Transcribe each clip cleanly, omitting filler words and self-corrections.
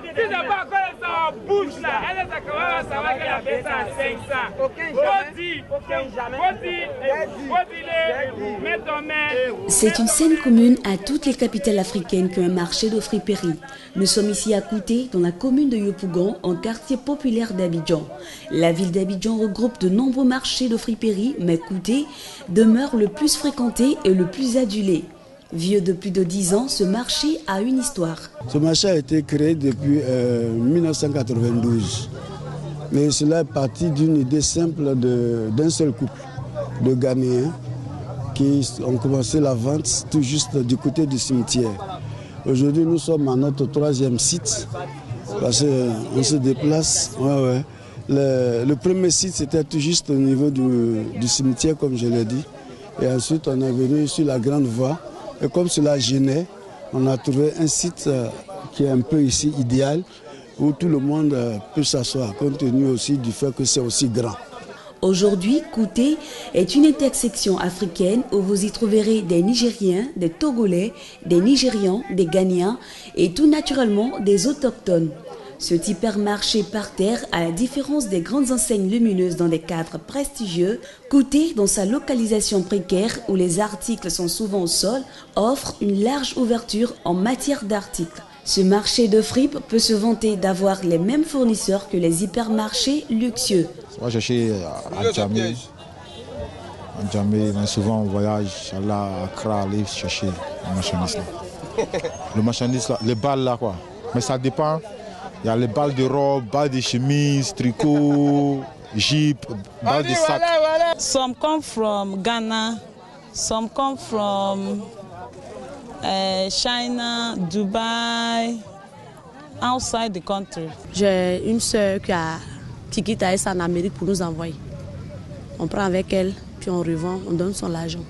Si n'a pas encore ça en bouche là, elle est à savoir qu'elle a fait ça à 500. C'est une scène commune à toutes les capitales africaines qu'un marché de friperie. Nous sommes ici à Kouté, dans la commune de Yopougon, en quartier populaire d'Abidjan. La ville d'Abidjan regroupe de nombreux marchés de friperie, mais Kouté demeure le plus fréquenté et le plus adulé. Vieux de plus de 10 ans, ce marché a une histoire. Ce marché a été créé depuis 1992. Mais cela est parti d'une idée simple d'un seul couple de Ghanéens qui ont commencé la vente tout juste du côté du cimetière. Aujourd'hui, nous sommes à notre 3e site parce qu'on se déplace. Le premier site, c'était tout juste au niveau du cimetière, comme je l'ai dit. Et ensuite, on est venu sur la grande voie. Et comme cela gênait, on a trouvé un site qui est un peu ici idéal, où tout le monde peut s'asseoir, compte tenu aussi du fait que c'est aussi grand. Aujourd'hui, Kouté est une intersection africaine où vous y trouverez des Nigériens, des Togolais, des Nigérians, des Ghanéens et tout naturellement des autochtones. Ce hypermarché parterre, à la différence des grandes enseignes lumineuses dans des cadres prestigieux, Kouté, dans sa localisation précaire où les articles sont souvent au sol, offre une large ouverture en matière d'articles. Ce marché de fripes peut se vanter d'avoir les mêmes fournisseurs que les hypermarchés luxueux. Moi, je suis à Djamé. À Djamé, souvent on voyage à Accra, aller chercher le marchandise là. Le marchandise là, les balles là quoi. Mais ça dépend. Il y a les balles de robe, balles de chemise, tricot, jeep, balles de sac. Some come from Ghana, some come from China, Dubai, outside the country. J'ai une soeur qui quitte à en Amérique pour nous envoyer. On prend avec elle, puis on revend, on donne son argent.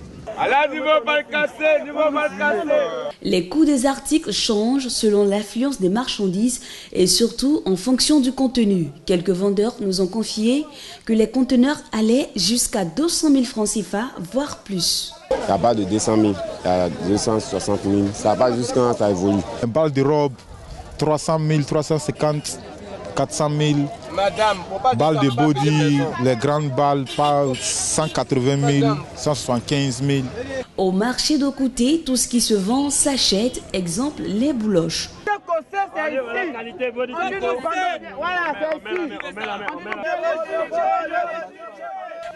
Les coûts des articles changent selon l'affluence des marchandises et surtout en fonction du contenu. Quelques vendeurs nous ont confié que les conteneurs allaient jusqu'à 200 000 francs CFA, voire plus. Il n'y a pas de 200 000, il y a 260 000, ça va jusqu'à ça évolue. Une balle de robe, 300 000, 350 400 000, balles de body, les grandes balles, pas 180 000, 175 000. Au marché de Kouté, tout ce qui se vend s'achète, exemple les bouloches.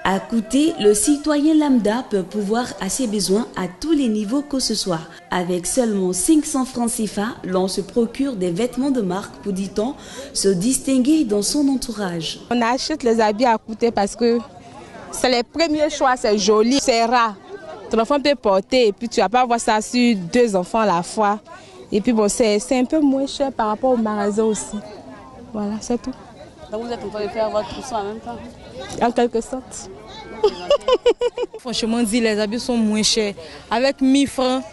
À Kouté, le citoyen lambda peut pouvoir à ses besoins à tous les niveaux que ce soit. Avec seulement 500 francs CFA, l'on se procure des vêtements de marque pour, dit-on, se distinguer dans son entourage. On achète les habits à Kouté parce que c'est les premiers choix, c'est joli, c'est rare. Ton enfant peut porter et puis tu vas pas avoir ça sur 2 enfants à la fois. Et puis bon, c'est un peu moins cher par rapport au magasin aussi. Voilà, c'est tout. Donc vous êtes en train de faire votre trousseau en même temps? En quelque sorte. Franchement dit, les habits sont moins chers. Avec 1000 francs,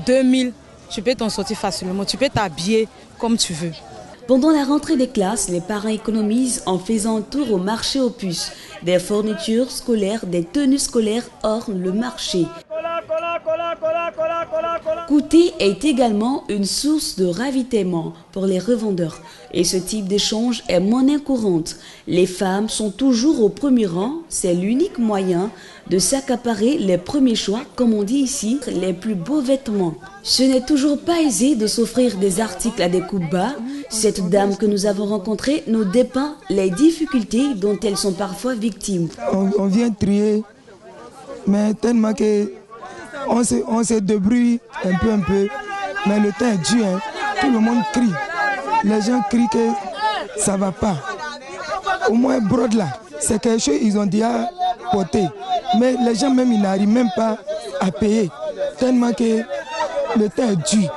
2000, tu peux t'en sortir facilement. Tu peux t'habiller comme tu veux. Pendant la rentrée des classes, les parents économisent en faisant un tour au marché aux puces. Des fournitures scolaires, des tenues scolaires ornent le marché. Kouté est également une source de ravitaillement pour les revendeurs. Et ce type d'échange est monnaie courante. Les femmes sont toujours au premier rang. C'est l'unique moyen de s'accaparer les premiers choix, comme on dit ici, les plus beaux vêtements. Ce n'est toujours pas aisé de s'offrir des articles à des coûts bas. Cette dame que nous avons rencontrée nous dépeint les difficultés dont elles sont parfois victimes. On vient trier, mais tellement que on se débrouille un peu, mais le temps est dur, hein. Tout le monde crie. Les gens crient que ça ne va pas. Au moins, brode là, c'est quelque chose qu'ils ont déjà porté. Mais les gens même, ils n'arrivent même pas à payer, tellement que le temps est dur.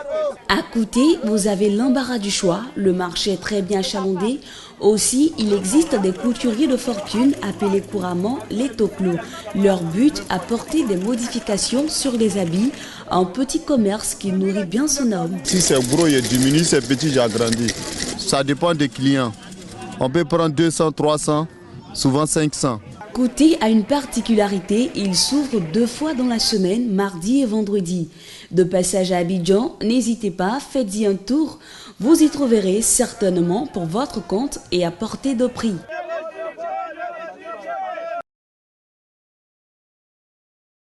À Kouté, vous avez l'embarras du choix. Le marché est très bien achalandé. Aussi, il existe des couturiers de fortune appelés couramment les toclos. Leur but, apporter des modifications sur les habits, un petit commerce qui nourrit bien son homme. Si c'est gros, il diminue, c'est petit, j'agrandis. Ça dépend des clients. On peut prendre 200, 300, souvent 500. Kouté a une particularité, il s'ouvre 2 fois dans la semaine, mardi et vendredi. De passage à Abidjan, n'hésitez pas, faites-y un tour. Vous y trouverez certainement pour votre compte et à portée de prix.